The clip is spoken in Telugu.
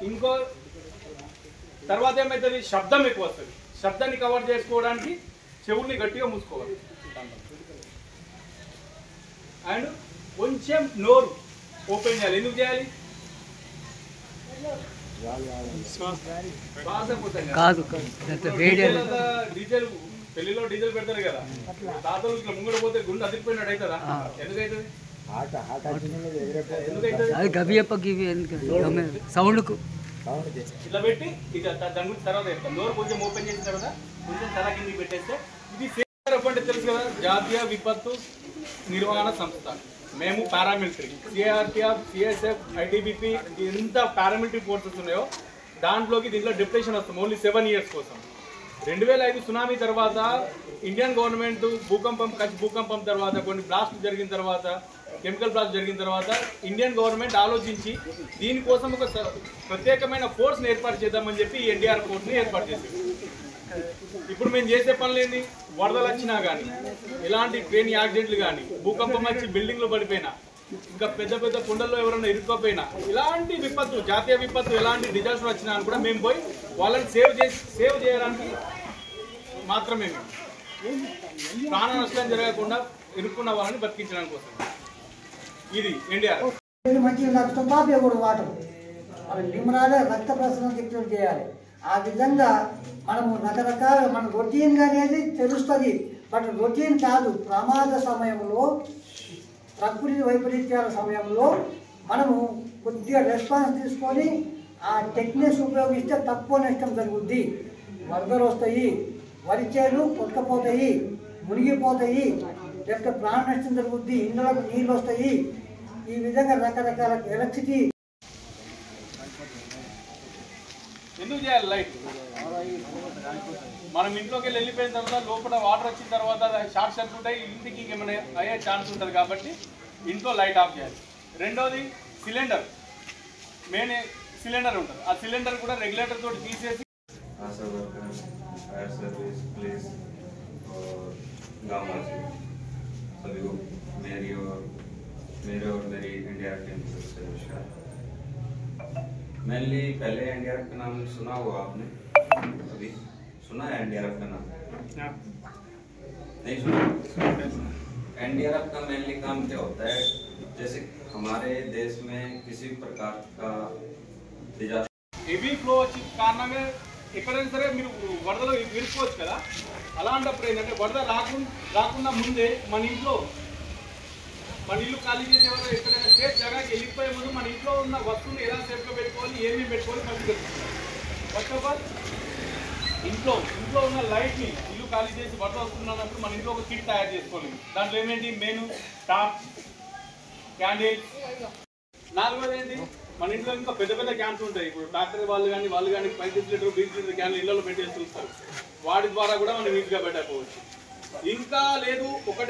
ఇంకో తర్వాత ఏమవుతుంది, శబ్దం ఎక్కువ వస్తుంది. శబ్దాన్ని కవర్ చేసుకోవడానికి చెవుల్ని గట్టిగా మూసుకోవాలి. అండ్ కొంచెం నోరు ఓపెన్ చేయాలి. ఎందుకు చేయాలి? డీజిల్ పెళ్లిలో డీజిల్ పెడతారు కదా, తాతలు ఇట్లా ముంగడ పోతే గుండె అదిరిపోయినట్టు అవుతుందా? ఎందుకైతుంది? ఇట్లా పెట్టి ఇక దాని గురించి తర్వాత చెప్తాం. డోర్ కొంచెం ఓపెన్ చేసిన తర్వాత కొంచెం తల కిందికి పెట్టేస్తే ఇది సిఆర్ఎఫ్ అంటే తెలుసు కదా, జాతీయ విపత్తు నిర్వహణ సంస్థ. మేము పారామిలిటరీ, సిఆర్పిఎఫ్, సిఎస్ఎఫ్, ఐటీబీపీ ఎంత పారామిలిటరీ ఫోర్సెస్ ఉన్నాయో దాంట్లోకి దీంట్లో డిప్యుటేషన్ వస్తాం ఓన్లీ 7 years కోసం. 2005 సునామీ తర్వాత ఇండియన్ గవర్నమెంట్ కచ్ భూకంపం తర్వాత కొన్ని బ్లాస్ట్ జరిగిన తర్వాత, కెమికల్ బ్లాస్ట్ జరిగిన తర్వాత ఇండియన్ గవర్నమెంట్ ఆలోచించి దీనికోసం ఒక ప్రత్యేకమైన ఫోర్స్ని ఏర్పాటు చేద్దామని చెప్పి ఈ ఎన్డీఆర్ఎఫ్ ఫోర్స్ని ఏర్పాటు చేసింది. ఇప్పుడు మేము చేసే పనులు ఏంది? వరదలు వచ్చినా కానీ, ఇలాంటి ట్రైన్ యాక్సిడెంట్లు కానీ, భూకంపం వచ్చి బిల్డింగ్లు పడిపోయినా, ఇంకా పెద్ద పెద్ద కొండల్లో ఎవరైనా ఇరుక్కోపోయినా, ఇలాంటి విపత్తు, జాతీయ విపత్తు, ఎలాంటి డిజాస్టర్ వచ్చినా కూడా మేము పోయి వాళ్ళని సేవ్ చేయడానికి మాత్రమే, మేము ప్రాణ నష్టం జరగకుండా ఇరుక్కున్న వాళ్ళని బతికించడానికి కోసం ఇది ఎన్డీఆర్ఎఫ్. వాటర్ నిమ్మరాలే రక్త ప్రసరణ చేయాలి. ఆ విధంగా మనము రకరకాల మన రొటీన్ అనేది తెలుస్తుంది. బట్ రొటీన్ కాదు, ప్రమాద సమయంలో, ప్రకృతి వైపరీత్యాల సమయంలో మనము కొద్దిగా రెస్పాన్స్ తీసుకొని ఆ టెక్నిక్స్ ఉపయోగిస్తే తక్కువ నష్టం జరుగుద్ది. వరదలు వస్తాయి, వరి చేలు కొట్టుకుపోతాయి, మునిగిపోతాయి, లేకపోతే ప్రాణ నష్టం జరుగుద్ది, ఇండ్లకు నీళ్ళు వస్తాయి. ఈ విధంగా రకరకాల ఎలక్ట్రిసిటీ ఎందుకు చేయాలి? లైట్ మనం ఇంట్లోకి వెళ్ళిపోయిన తర్వాత లోపల వాటర్ వచ్చిన తర్వాత షార్ట్ సర్క్యూట్ అయ్యి ఇంటికి ఏమైనా అయ్యే ఛాన్స్ ఉంటుంది కాబట్టి ఇంట్లో లైట్ ఆఫ్ చేయాలి. రెండోది సిలిండర్, మెయిన్ సిలిండర్ ఉంటుంది. ఆ సిలిండర్ కూడా రెగ్యులేటర్ తోటి తీసేసి मेनली पहले एनडीआरएफ का नाम सुना होगा आपने? अभी सुना है एनडीआरएफ का नाम? नहीं सुना? एनडीआरएफ का मेनली काम क्या होता है? जैसे हमारे देश में किसी प्रकार का डिजास्टर హెవీ ఫ్లో వచ్చి కారణంగా ఎక్కడైనా సరే మీరు వరదలో ఇరుక్కోవచ్చు కదా. అలాంటప్పుడు ఏంటంటే వరద రాకుండా ముందే మన ఇల్లు ఖాళీ చేసే వాళ్ళు ఎక్కడైనా సేఫ్ జగాకి వెళ్ళిపోయే ముందు మన ఇంట్లో ఉన్న వస్తువులు ఎలా సేఫ్గా పెట్టుకోవాలి, ఏమేమి పెట్టుకోవాలి ఫస్ట్ తెలుస్తుంది. ఫస్ట్ ఆఫ్ ఆల్ ఇంట్లో ఉన్న లైట్ని ఇల్లు ఖాళీ చేసి వరద వస్తున్నప్పుడు మన ఇంట్లో ఒక కిట్ తయారు చేసుకోవాలి. దాంట్లో ఏమేంటి? Main top, candle. నాలుగోది ఏంటి? మన ఇంట్లో ఇంకా పెద్ద పెద్ద క్యాన్స్ ఉంటాయి. ఇప్పుడు డాక్టర్ వాళ్ళు కానీ 35 లీటర్ 20 లీటర్ క్యాన్లు ఇళ్లలో పెట్టేసి చూస్తారు. వాటి ద్వారా కూడా మనం ఈజీగా పెట్టకపోవచ్చు. ఇంకా లేదు ఒకటే